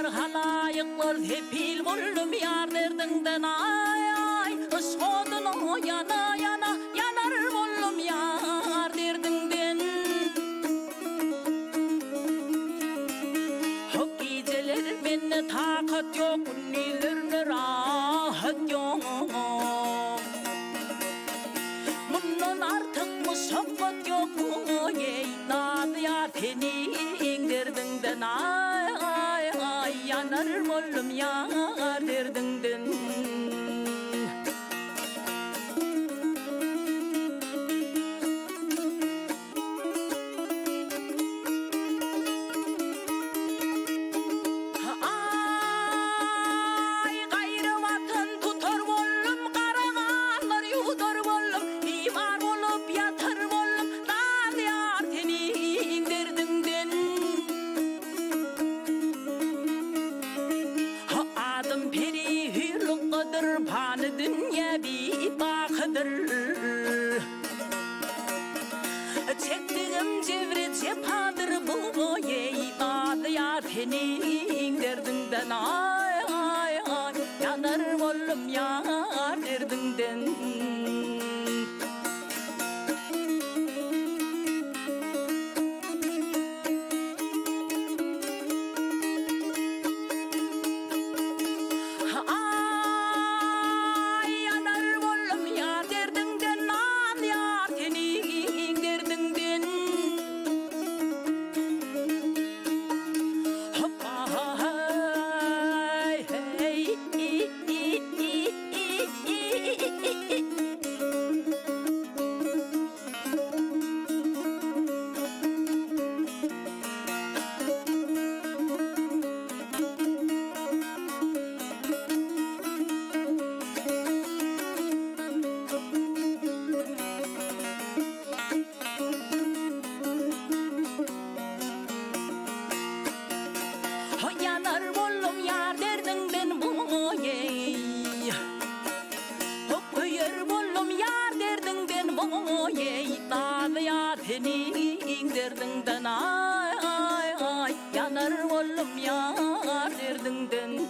Bar halayıklar hepil bollum yardırdın ay ay. Işkodun o yana yana yanar bollum yardırdın. Hok geceler beni takat yok, nilerine rahat yok. Bundan artık musabbat yok ey nadı yar seni indirdinden ay ay ay yanar bollum yar derdinden. Bana dünya bir bakıdır. Çektiğim cevre cephadır bu ey adı yar senin derdinden ay ay ay yanar bollum yar derdinden. Yanar bollum yar derdinden bu ey. Hop uyur bollum yar derdinden bu ey. Nadı yar senin derdinden ay ay ay yanar bollum yar derdinden.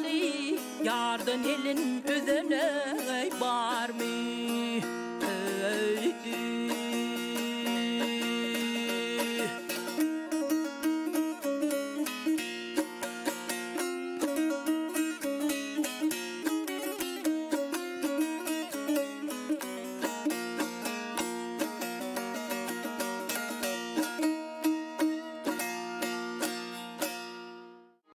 Ali yardan elin üzerine var mı?